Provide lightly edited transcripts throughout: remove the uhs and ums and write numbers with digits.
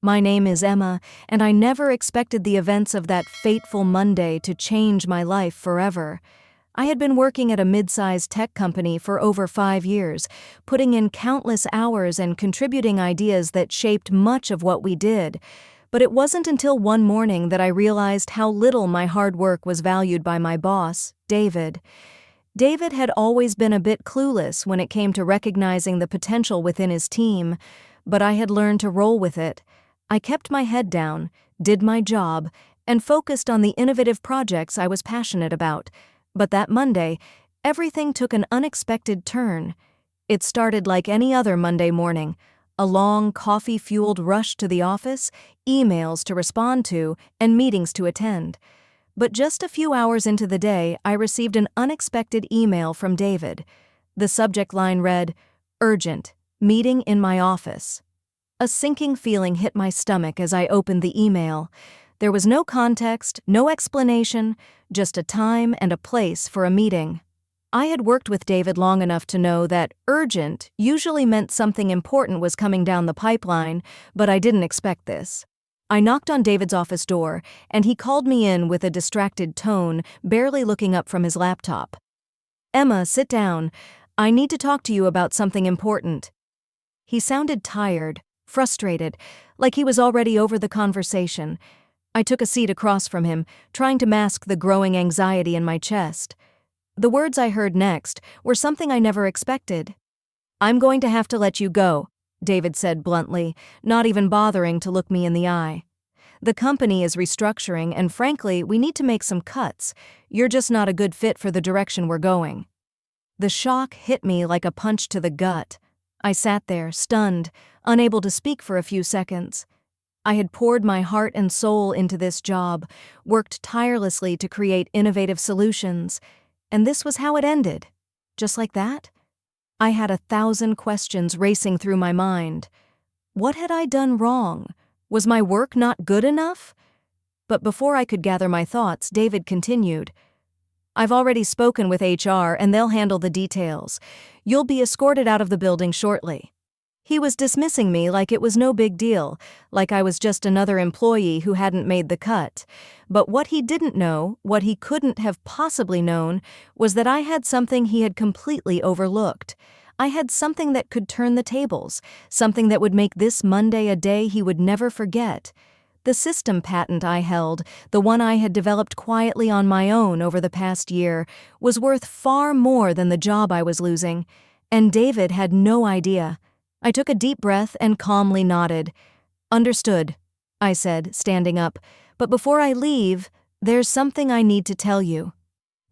My name is Emma, and I never expected the events of that fateful Monday to change my life forever. I had been working at a mid-sized tech company for over 5 years, putting in countless hours and contributing ideas that shaped much of what we did. But it wasn't until one morning that I realized how little my hard work was valued by my boss, David. David had always been a bit clueless when it came to recognizing the potential within his team, but I had learned to roll with it. I kept my head down, did my job, and focused on the innovative projects I was passionate about. But that Monday, everything took an unexpected turn. It started like any other Monday morning, a long, coffee-fueled rush to the office, emails to respond to, and meetings to attend. But just a few hours into the day, I received an unexpected email from David. The subject line read, "Urgent, meeting in my office." A sinking feeling hit my stomach as I opened the email. There was no context, no explanation, just a time and a place for a meeting. I had worked with David long enough to know that urgent usually meant something important was coming down the pipeline, but I didn't expect this. I knocked on David's office door, and he called me in with a distracted tone, barely looking up from his laptop. "Emma, sit down. I need to talk to you about something important." He sounded tired, frustrated, like he was already over the conversation. I took a seat across from him, trying to mask the growing anxiety in my chest. The words I heard next were something I never expected. "I'm going to have to let you go," David said bluntly, not even bothering to look me in the eye. "The company is restructuring, and frankly, we need to make some cuts. You're just not a good fit for the direction we're going." The shock hit me like a punch to the gut. I sat there, stunned, unable to speak for a few seconds. I had poured my heart and soul into this job, worked tirelessly to create innovative solutions, and this was how it ended. Just like that? I had 1,000 questions racing through my mind. What had I done wrong? Was my work not good enough? But before I could gather my thoughts, David continued, "I've already spoken with HR and they'll handle the details. You'll be escorted out of the building shortly." He was dismissing me like it was no big deal, like I was just another employee who hadn't made the cut. But what he didn't know, what he couldn't have possibly known, was that I had something he had completely overlooked. I had something that could turn the tables, something that would make this Monday a day he would never forget. The system patent I held, the one I had developed quietly on my own over the past year, was worth far more than the job I was losing. And David had no idea. I took a deep breath and calmly nodded. "Understood," I said, standing up. "But before I leave, there's something I need to tell you."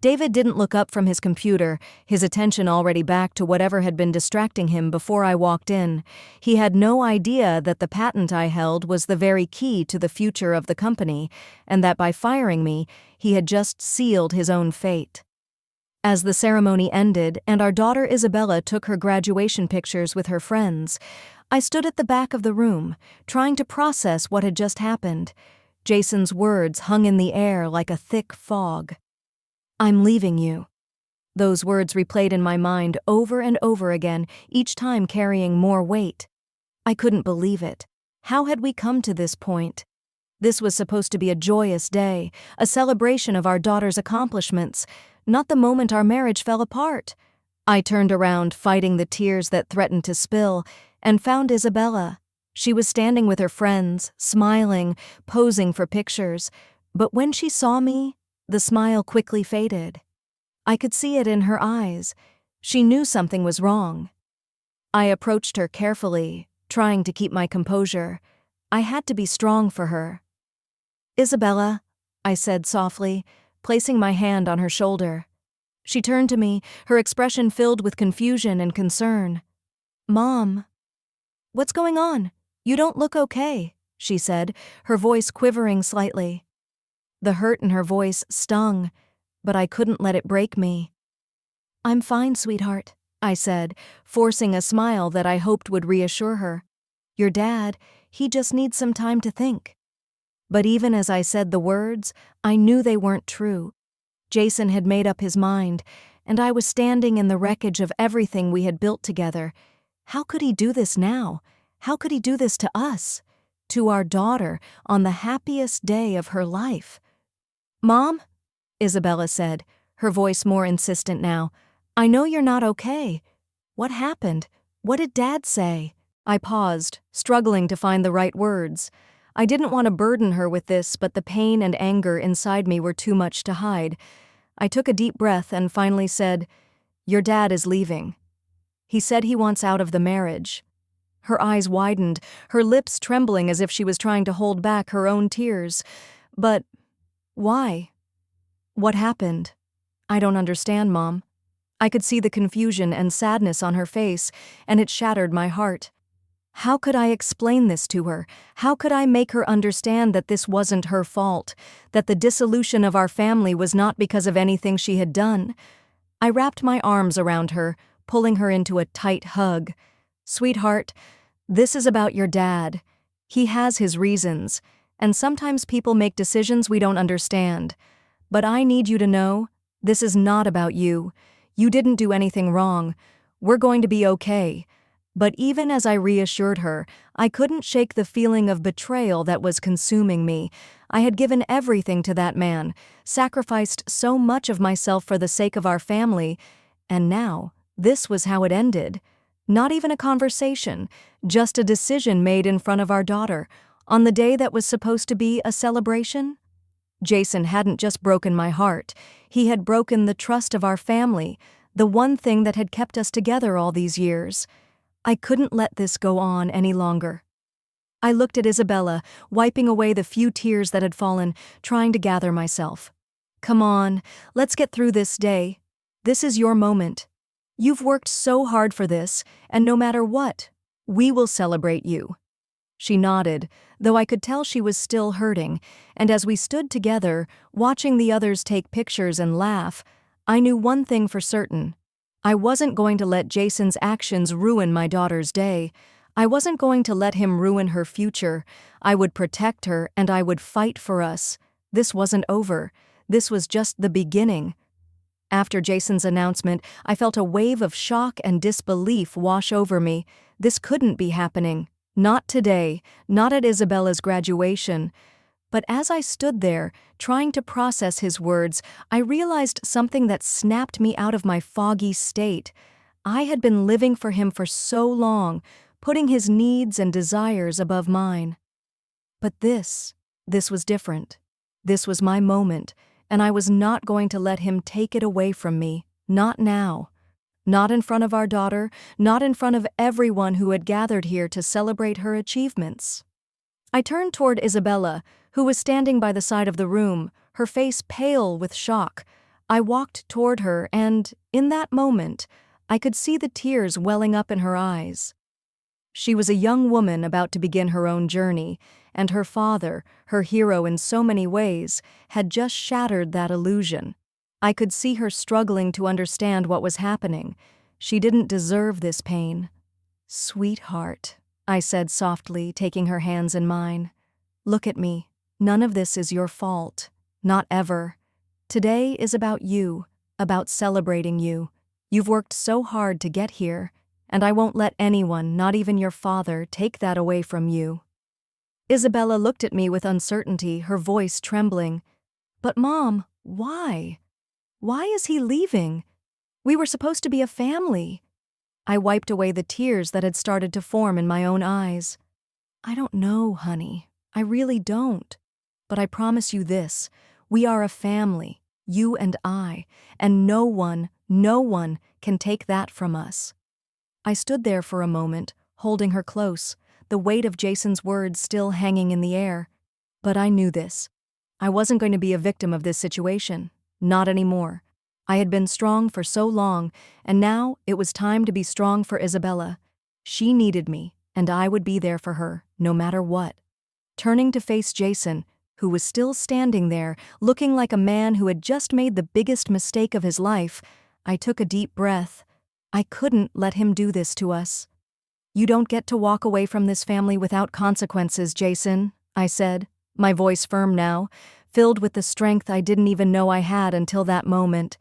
David didn't look up from his computer, his attention already back to whatever had been distracting him before I walked in. He had no idea that the patent I held was the very key to the future of the company, and that by firing me, he had just sealed his own fate. As the ceremony ended and our daughter Isabella took her graduation pictures with her friends, I stood at the back of the room, trying to process what had just happened. Jason's words hung in the air like a thick fog. "I'm leaving you." Those words replayed in my mind over and over again, each time carrying more weight. I couldn't believe it. How had we come to this point? This was supposed to be a joyous day, a celebration of our daughter's accomplishments, not the moment our marriage fell apart. I turned around, fighting the tears that threatened to spill, and found Isabella. She was standing with her friends, smiling, posing for pictures. But when she saw me, the smile quickly faded. I could see it in her eyes. She knew something was wrong. I approached her carefully, trying to keep my composure. I had to be strong for her. "Isabella," I said softly, placing my hand on her shoulder. She turned to me, her expression filled with confusion and concern. "Mom." "What's going on? You don't look okay," she said, her voice quivering slightly. The hurt in her voice stung, but I couldn't let it break me. "I'm fine, sweetheart," I said, forcing a smile that I hoped would reassure her. "Your dad, he just needs some time to think." But even as I said the words, I knew they weren't true. Jason had made up his mind, and I was standing in the wreckage of everything we had built together. How could he do this now? How could he do this to us? to our daughter on the happiest day of her life. "Mom," Isabella said, her voice more insistent now, "I know you're not okay. What happened? What did Dad say?" I paused, struggling to find the right words. I didn't want to burden her with this, but the pain and anger inside me were too much to hide. I took a deep breath and finally said, "Your dad is leaving. He said he wants out of the marriage." Her eyes widened, her lips trembling as if she was trying to hold back her own tears. "But why? What happened?" "I don't understand, Mom." I could see the confusion and sadness on her face, and it shattered my heart. How could I explain this to her? How could I make her understand that this wasn't her fault, that the dissolution of our family was not because of anything she had done? I wrapped my arms around her, pulling her into a tight hug. "Sweetheart, this is about your dad. He has his reasons, and sometimes people make decisions we don't understand. But I need you to know, this is not about you. You didn't do anything wrong. We're going to be okay." But even as I reassured her, I couldn't shake the feeling of betrayal that was consuming me. I had given everything to that man, sacrificed so much of myself for the sake of our family, and now, this was how it ended. Not even a conversation, just a decision made in front of our daughter, on the day that was supposed to be a celebration. Jason hadn't just broken my heart, he had broken the trust of our family, the one thing that had kept us together all these years. I couldn't let this go on any longer. I looked at Isabella, wiping away the few tears that had fallen, trying to gather myself. "Come on, let's get through this day. This is your moment. You've worked so hard for this, and no matter what, we will celebrate you." She nodded, though I could tell she was still hurting, and as we stood together, watching the others take pictures and laugh, I knew one thing for certain. I wasn't going to let Jason's actions ruin my daughter's day. I wasn't going to let him ruin her future. I would protect her and I would fight for us. This wasn't over. This was just the beginning. After Jason's announcement, I felt a wave of shock and disbelief wash over me. This couldn't be happening. Not today, not at Isabella's graduation. But as I stood there, trying to process his words, I realized something that snapped me out of my foggy state. I had been living for him for so long, putting his needs and desires above mine. But this was different. This was my moment, and I was not going to let him take it away from me, not now. Not in front of our daughter, not in front of everyone who had gathered here to celebrate her achievements. I turned toward Isabella, who was standing by the side of the room, her face pale with shock. I walked toward her and, in that moment, I could see the tears welling up in her eyes. She was a young woman about to begin her own journey, and her father, her hero in so many ways, had just shattered that illusion. I could see her struggling to understand what was happening. She didn't deserve this pain. "Sweetheart," I said softly, taking her hands in mine. "Look at me. None of this is your fault. Not ever. Today is about you, about celebrating you. You've worked so hard to get here, and I won't let anyone, not even your father, take that away from you." Isabella looked at me with uncertainty, her voice trembling. "But Mom, why? Why is he leaving? We were supposed to be a family." I wiped away the tears that had started to form in my own eyes. "I don't know, honey. I really don't. But I promise you this, we are a family, you and I, and no one can take that from us." I stood there for a moment, holding her close, the weight of Jason's words still hanging in the air. But I knew this. I wasn't going to be a victim of this situation. Not anymore. I had been strong for so long, and now it was time to be strong for Isabella. She needed me, and I would be there for her, no matter what. Turning to face Jason, who was still standing there, looking like a man who had just made the biggest mistake of his life, I took a deep breath. I couldn't let him do this to us. "You don't get to walk away from this family without consequences, Jason," I said, my voice firm now, filled with the strength I didn't even know I had until that moment.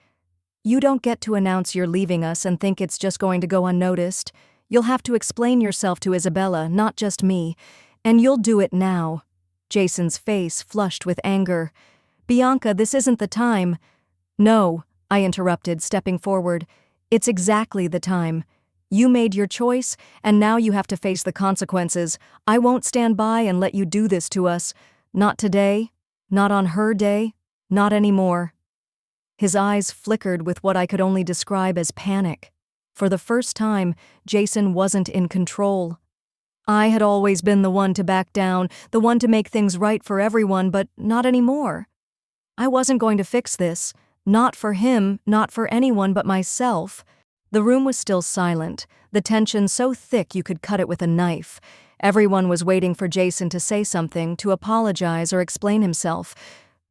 "You don't get to announce you're leaving us and think it's just going to go unnoticed. You'll have to explain yourself to Isabella, not just me. And you'll do it now. Jason's face flushed with anger. Bianca, this isn't the time. No, I interrupted, stepping forward. It's exactly the time. You made your choice, and now you have to face the consequences. I won't stand by and let you do this to us. Not today, not on her day, not anymore. His eyes flickered with what I could only describe as panic. For the first time, Jason wasn't in control. I had always been the one to back down, the one to make things right for everyone, but not anymore. I wasn't going to fix this. Not for him, not for anyone but myself. The room was still silent, the tension so thick you could cut it with a knife. Everyone was waiting for Jason to say something, to apologize or explain himself.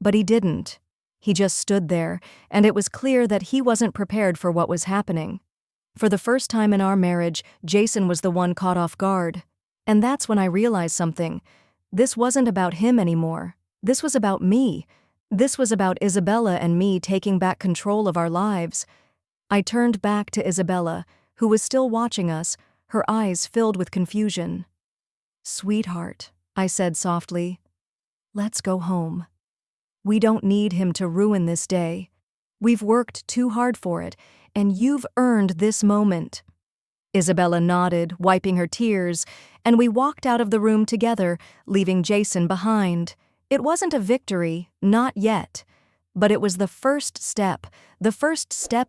But he didn't. He just stood there, and it was clear that he wasn't prepared for what was happening. For the first time in our marriage, Jason was the one caught off guard. And that's when I realized something. This wasn't about him anymore. This was about me. This was about Isabella and me taking back control of our lives. I turned back to Isabella, who was still watching us, her eyes filled with confusion. "Sweetheart," I said softly, "let's go home. We don't need him to ruin this day. We've worked too hard for it, and you've earned this moment." Isabella nodded, wiping her tears, and we walked out of the room together, leaving Jason behind. It wasn't a victory, not yet, but it was the first step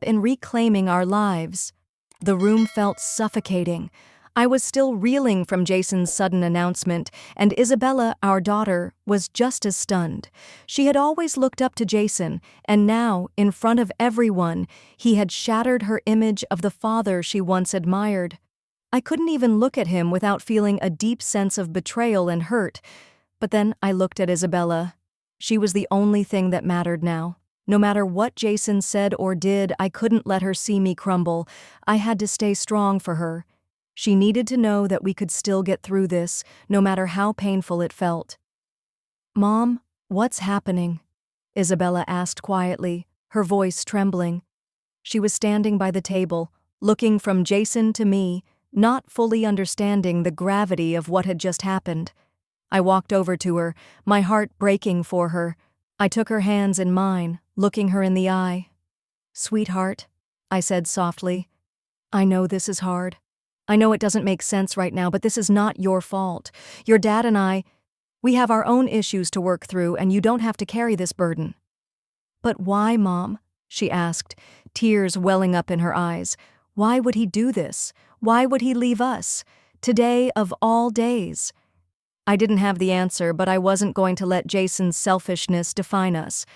in reclaiming our lives. The room felt suffocating. I was still reeling from Jason's sudden announcement, and Isabella, our daughter, was just as stunned. She had always looked up to Jason, and now, in front of everyone, he had shattered her image of the father she once admired. I couldn't even look at him without feeling a deep sense of betrayal and hurt. But then I looked at Isabella. She was the only thing that mattered now. No matter what Jason said or did, I couldn't let her see me crumble. I had to stay strong for her. She needed to know that we could still get through this, no matter how painful it felt. "Mom, what's happening?" Isabella asked quietly, her voice trembling. She was standing by the table, looking from Jason to me, not fully understanding the gravity of what had just happened. I walked over to her, my heart breaking for her. I took her hands in mine, looking her in the eye. "Sweetheart," I said softly, "I know this is hard. I know it doesn't make sense right now, but this is not your fault. Your dad and I, we have our own issues to work through, and you don't have to carry this burden." "But why, Mom?" she asked, tears welling up in her eyes. "Why would he do this? Why would he leave us? Today of all days?" I didn't have the answer, but I wasn't going to let Jason's selfishness define us.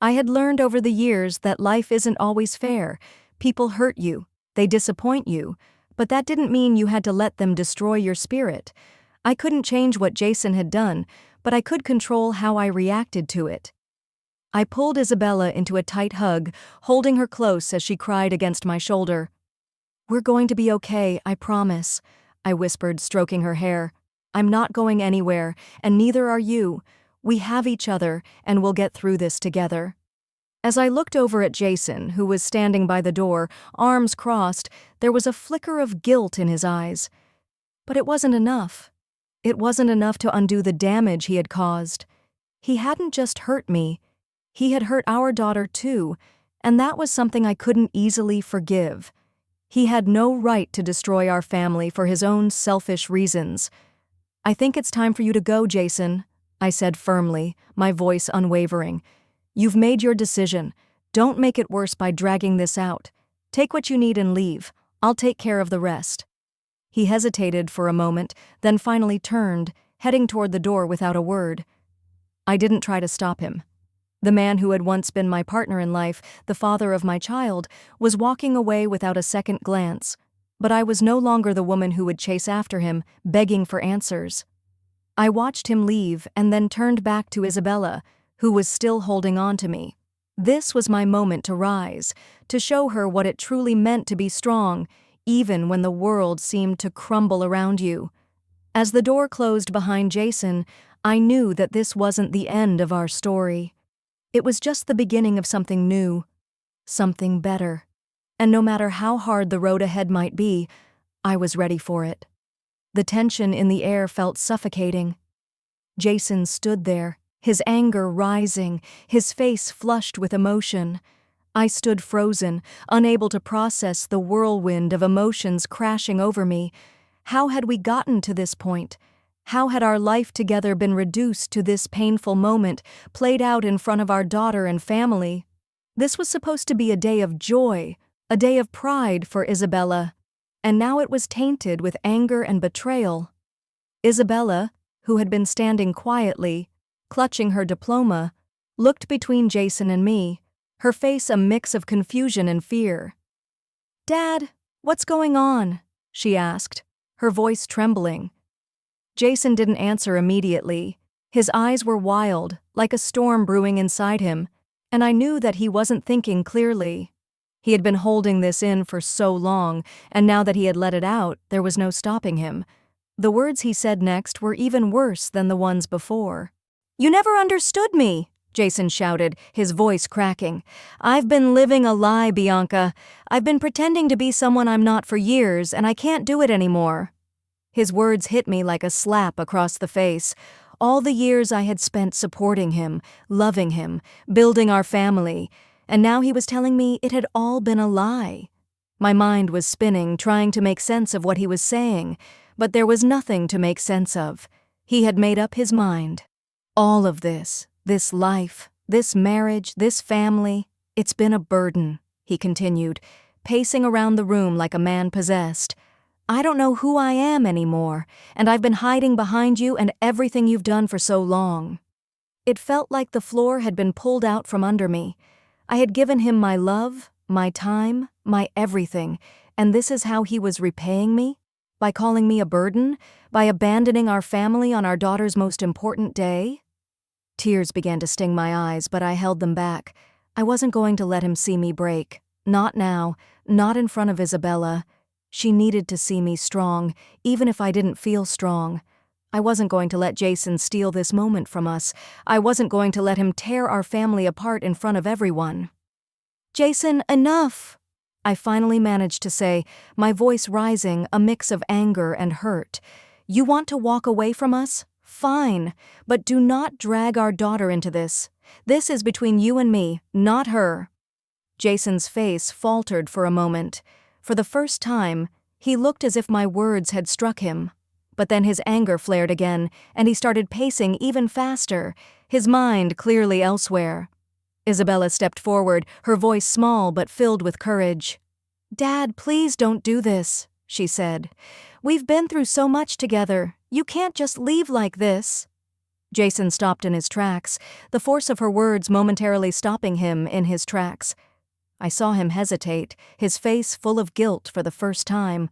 I had learned over the years that life isn't always fair. People hurt you, they disappoint you, but that didn't mean you had to let them destroy your spirit. I couldn't change what Jason had done, but I could control how I reacted to it. I pulled Isabella into a tight hug, holding her close as she cried against my shoulder. "We're going to be okay, I promise," I whispered, stroking her hair. "I'm not going anywhere, and neither are you. We have each other, and we'll get through this together." As I looked over at Jason, who was standing by the door, arms crossed, there was a flicker of guilt in his eyes. But it wasn't enough. It wasn't enough to undo the damage he had caused. He hadn't just hurt me. He had hurt our daughter too, and that was something I couldn't easily forgive. He had no right to destroy our family for his own selfish reasons. "I think it's time for you to go, Jason," I said firmly, my voice unwavering. "You've made your decision. Don't make it worse by dragging this out. Take what you need and leave. I'll take care of the rest." He hesitated for a moment, then finally turned, heading toward the door without a word. I didn't try to stop him. The man who had once been my partner in life, the father of my child, was walking away without a second glance. But I was no longer the woman who would chase after him, begging for answers. I watched him leave and then turned back to Isabella, who was still holding on to me. This was my moment to rise, to show her what it truly meant to be strong, even when the world seemed to crumble around you. As the door closed behind Jason, I knew that this wasn't the end of our story. It was just the beginning of something new, something better. And no matter how hard the road ahead might be, I was ready for it. The tension in the air felt suffocating. Jason stood there, his anger rising, his face flushed with emotion. I stood frozen, unable to process the whirlwind of emotions crashing over me. How had we gotten to this point? How had our life together been reduced to this painful moment, played out in front of our daughter and family? This was supposed to be a day of joy, a day of pride for Isabella, and now it was tainted with anger and betrayal. Isabella, who had been standing quietly, clutching her diploma, looked between Jason and me, her face a mix of confusion and fear. "Dad, what's going on?" she asked, her voice trembling. Jason didn't answer immediately. His eyes were wild, like a storm brewing inside him, and I knew that he wasn't thinking clearly. He had been holding this in for so long, and now that he had let it out, there was no stopping him. The words he said next were even worse than the ones before. "You never understood me," Jason shouted, his voice cracking. "I've been living a lie, Bianca. I've been pretending to be someone I'm not for years, and I can't do it anymore." His words hit me like a slap across the face. All the years I had spent supporting him, loving him, building our family, and now he was telling me it had all been a lie. My mind was spinning, trying to make sense of what he was saying, but there was nothing to make sense of. He had made up his mind. All of this life, this marriage, this family, it's been a burden, he continued, pacing around the room like a man possessed. "I don't know who I am anymore, and I've been hiding behind you and everything you've done for so long." It felt like the floor had been pulled out from under me. I had given him my love, my time, my everything, and this is how he was repaying me? By calling me a burden? By abandoning our family on our daughter's most important day? Tears began to sting my eyes, but I held them back. I wasn't going to let him see me break. Not now, not in front of Isabella. She needed to see me strong, even if I didn't feel strong. I wasn't going to let Jason steal this moment from us. I wasn't going to let him tear our family apart in front of everyone. "Jason, enough!" I finally managed to say, my voice rising, a mix of anger and hurt. "You want to walk away from us? Fine, but do not drag our daughter into this. This is between you and me, not her." Jason's face faltered for a moment. For the first time, he looked as if my words had struck him. But then his anger flared again, and he started pacing even faster, his mind clearly elsewhere. Isabella stepped forward, her voice small but filled with courage. "Dad, please don't do this," she said. "We've been through so much together. You can't just leave like this." Jason stopped in his tracks, the force of her words momentarily stopping him in his tracks. I saw him hesitate, his face full of guilt for the first time.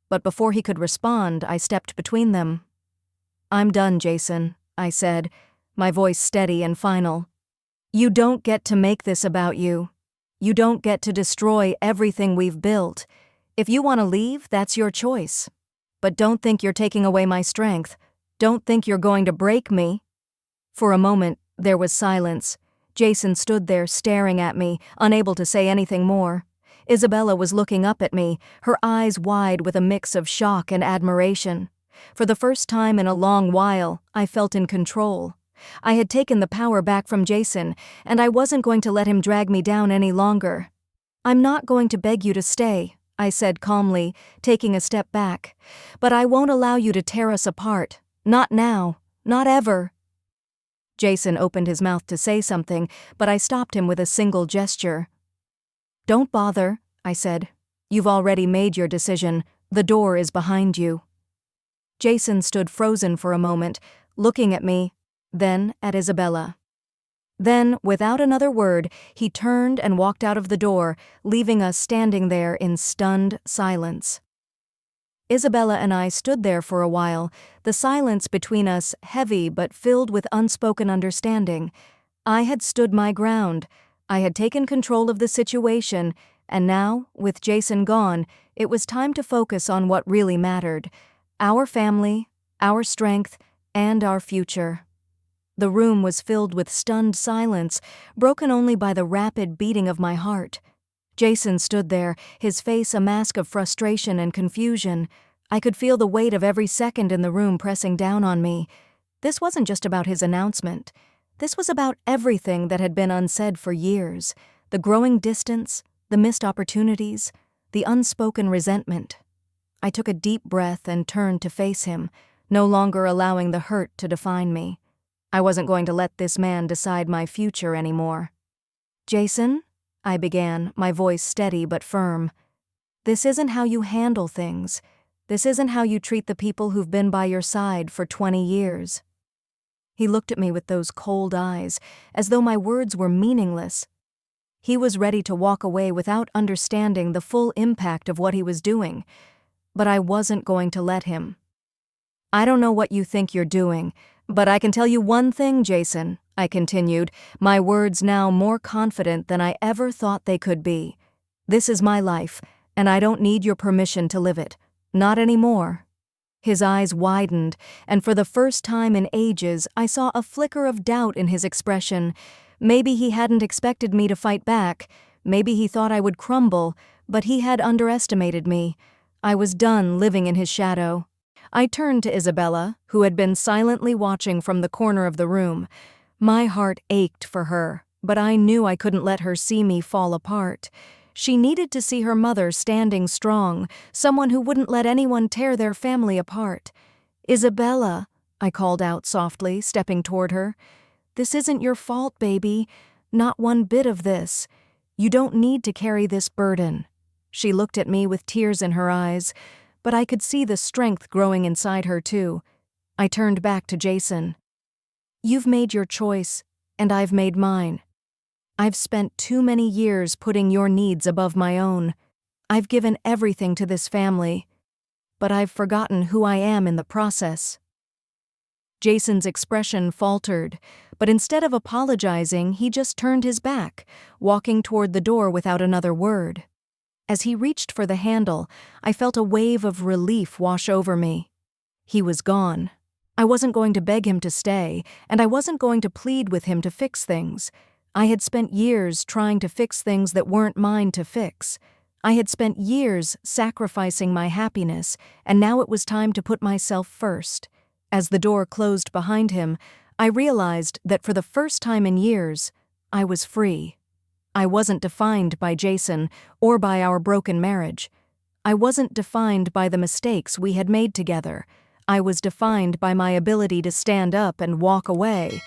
But before he could respond, I stepped between them. "I'm done, Jason," I said, my voice steady and final. "You don't get to make this about you. You don't get to destroy everything we've built. If you want to leave, that's your choice. But don't think you're taking away my strength. Don't think you're going to break me." For a moment, there was silence. Jason stood there staring at me, unable to say anything more. Isabella was looking up at me, her eyes wide with a mix of shock and admiration. For the first time in a long while, I felt in control. I had taken the power back from Jason, and I wasn't going to let him drag me down any longer. "I'm not going to beg you to stay," I said calmly, taking a step back. "But I won't allow you to tear us apart. Not now. Not ever." Jason opened his mouth to say something, but I stopped him with a single gesture. "Don't bother," I said. "You've already made your decision. The door is behind you." Jason stood frozen for a moment, looking at me, then at Isabella. Then, without another word, he turned and walked out of the door, leaving us standing there in stunned silence. Isabella and I stood there for a while, the silence between us heavy but filled with unspoken understanding. I had stood my ground. I had taken control of the situation, and now, with Jason gone, it was time to focus on what really mattered: our family, our strength, and our future. The room was filled with stunned silence, broken only by the rapid beating of my heart. Jason stood there, his face a mask of frustration and confusion. I could feel the weight of every second in the room pressing down on me. This wasn't just about his announcement. This was about everything that had been unsaid for years. The growing distance, the missed opportunities, the unspoken resentment. I took a deep breath and turned to face him, no longer allowing the hurt to define me. I wasn't going to let this man decide my future anymore. "Jason," I began, my voice steady but firm. "This isn't how you handle things. This isn't how you treat the people who've been by your side for 20 years. He looked at me with those cold eyes, as though my words were meaningless. He was ready to walk away without understanding the full impact of what he was doing, but I wasn't going to let him. "I don't know what you think you're doing, but I can tell you one thing, Jason," I continued, my words now more confident than I ever thought they could be. "This is my life, and I don't need your permission to live it. Not anymore." His eyes widened, and for the first time in ages, I saw a flicker of doubt in his expression. Maybe he hadn't expected me to fight back. Maybe he thought I would crumble, but he had underestimated me. I was done living in his shadow. I turned to Isabella, who had been silently watching from the corner of the room. My heart ached for her, but I knew I couldn't let her see me fall apart. She needed to see her mother standing strong, someone who wouldn't let anyone tear their family apart. "Isabella," I called out softly, stepping toward her. "This isn't your fault, baby. Not one bit of this. You don't need to carry this burden." She looked at me with tears in her eyes, but I could see the strength growing inside her too. I turned back to Jason. "You've made your choice, and I've made mine. I've spent too many years putting your needs above my own. I've given everything to this family, but I've forgotten who I am in the process." Jason's expression faltered, but instead of apologizing, he just turned his back, walking toward the door without another word. As he reached for the handle, I felt a wave of relief wash over me. He was gone. I wasn't going to beg him to stay, and I wasn't going to plead with him to fix things. I had spent years trying to fix things that weren't mine to fix. I had spent years sacrificing my happiness, and now it was time to put myself first. As the door closed behind him, I realized that for the first time in years, I was free. I wasn't defined by Jason or by our broken marriage. I wasn't defined by the mistakes we had made together. I was defined by my ability to stand up and walk away.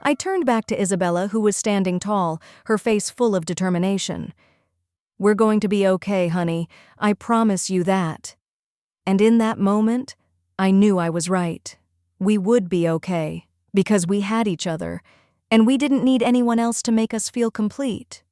I turned back to Isabella, who was standing tall, her face full of determination. "We're going to be okay, honey. I promise you that." And in that moment, I knew I was right. We would be okay, because we had each other, and we didn't need anyone else to make us feel complete.